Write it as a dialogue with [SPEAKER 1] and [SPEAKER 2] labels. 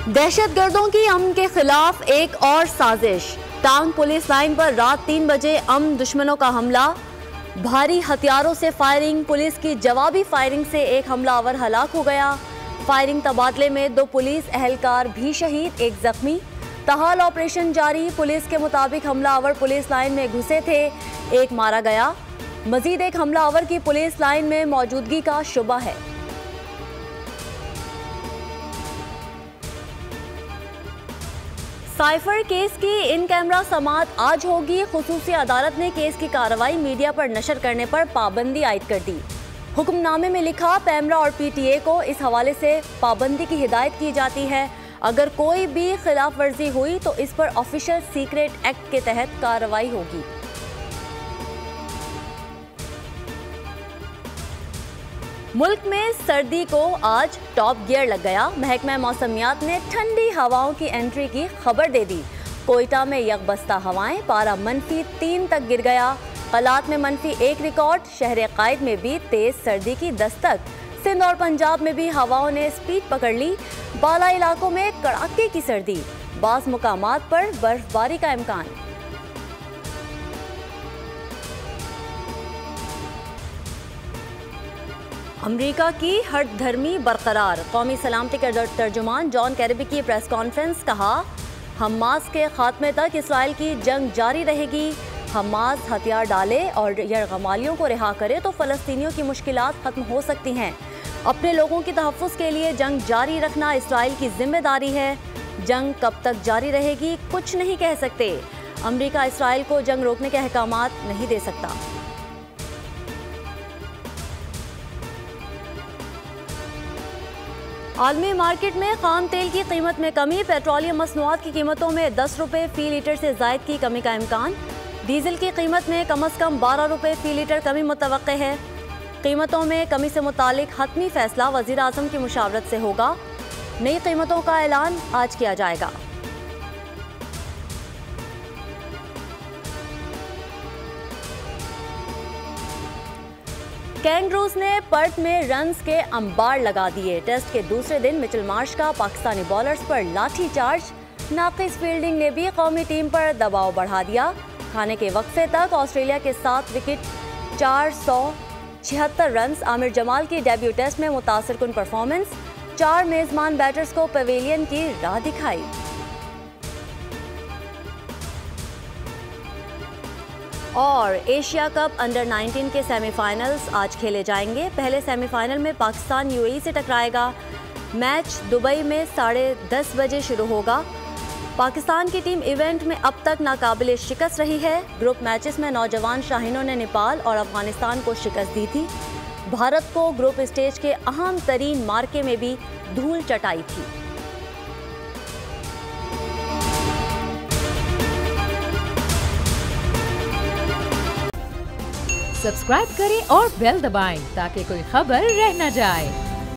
[SPEAKER 1] दहशतगर्दों की अमन के खिलाफ एक और साजिश। टांग पुलिस लाइन पर रात 3 बजे अमन दुश्मनों का हमला, भारी हथियारों से फायरिंग। पुलिस की जवाबी फायरिंग से एक हमलावर हलाक हो गया। फायरिंग तबादले में 2 पुलिस एहलकार भी शहीद, एक जख्मी। तहाल ऑपरेशन जारी। पुलिस के मुताबिक हमलावर पुलिस लाइन में घुसे थे, एक मारा गया। मजीद एक हमलावर की पुलिस लाइन में मौजूदगी का शुबा है। साइफर केस की इन कैमरा समाअत आज होगी। खुसूसी अदालत ने केस की कार्रवाई मीडिया पर नशर करने पर पाबंदी आयद कर दी। हुक्मनामे में लिखा, पैमरा और पीटीए को इस हवाले से पाबंदी की हिदायत की जाती है। अगर कोई भी खिलाफ वर्जी हुई तो इस पर ऑफिशियल सीक्रेट एक्ट के तहत कार्रवाई होगी। मुल्क में सर्दी को आज टॉप गियर लग गया। महकमा मौसमियात ने ठंडी हवाओं की एंट्री की खबर दे दी। कोयटा में यकबस्ता हवाएं, पारा -3 तक गिर गया। कलात में -1 रिकॉर्ड। शहर कायद में भी तेज सर्दी की दस्तक। सिंध और पंजाब में भी हवाओं ने स्पीड पकड़ ली। बाला इलाकों में कड़ाके की सर्दी, बाज़ मुकामात पर बर्फबारी का इम्कान। अमेरिका की हट धर्मी बरकरार। कौमी सलामती के तर्जुमान जॉन कैरबी की प्रेस कॉन्फ्रेंस, कहा हमास के खात्मे तक इसराइल की जंग जारी रहेगी। हमास हथियार डाले और यरगमालियों को रिहा करे तो फ़लस्तीनियों की मुश्किलात ख़त्म हो सकती हैं। अपने लोगों की तहफ़्फ़ुज़ के लिए जंग जारी रखना इसराइल की जिम्मेदारी है। जंग कब तक जारी रहेगी कुछ नहीं कह सकते। अमेरिका इसराइल को जंग रोकने के अहकामात नहीं दे सकता। आलमी मार्केट में खाम तेल की कीमत में कमी। पेट्रोलियम मसनूआत की कीमतों में 10 रुपये फ़ी लीटर से ज़ायद की कमी का इम्कान। डीजल की कीमत में कम से कम 12 रुपये फ़ी लीटर कमी मुतवक्के है। कीमतों में कमी से मुतालिक हतमी फैसला वज़ीर आज़म की मुशावरत से होगा। नई कीमतों का ऐलान आज किया जाएगा। कैंगरूज ने पर्थ में रन्स के अंबार लगा दिए। टेस्ट के दूसरे दिन मिचेल मार्श का पाकिस्तानी बॉलर्स पर लाठी चार्ज। नाकिस फील्डिंग ने भी कौमी टीम पर दबाव बढ़ा दिया। खाने के वक्फे तक ऑस्ट्रेलिया के 7 विकेट 476 रन्स। आमिर जमाल की डेब्यू टेस्ट में मुतासिरकुन परफॉर्मेंस। 4 मेजबान बैटर्स को पवेलियन की राह दिखाई। और एशिया कप अंडर 19 के सेमीफाइनल्स आज खेले जाएंगे। पहले सेमीफाइनल में पाकिस्तान यूएई से टकराएगा। मैच दुबई में 10:30 बजे शुरू होगा। पाकिस्तान की टीम इवेंट में अब तक नाकाबिले शिकस्त रही है। ग्रुप मैचेस में नौजवान शाहीनों ने नेपाल और अफगानिस्तान को शिकस्त दी थी। भारत को ग्रुप स्टेज के अहम तरीन मार्के में भी धूल चटाई थी।
[SPEAKER 2] सब्सक्राइब करें और बेल दबाएं ताकि कोई खबर रह न जाए।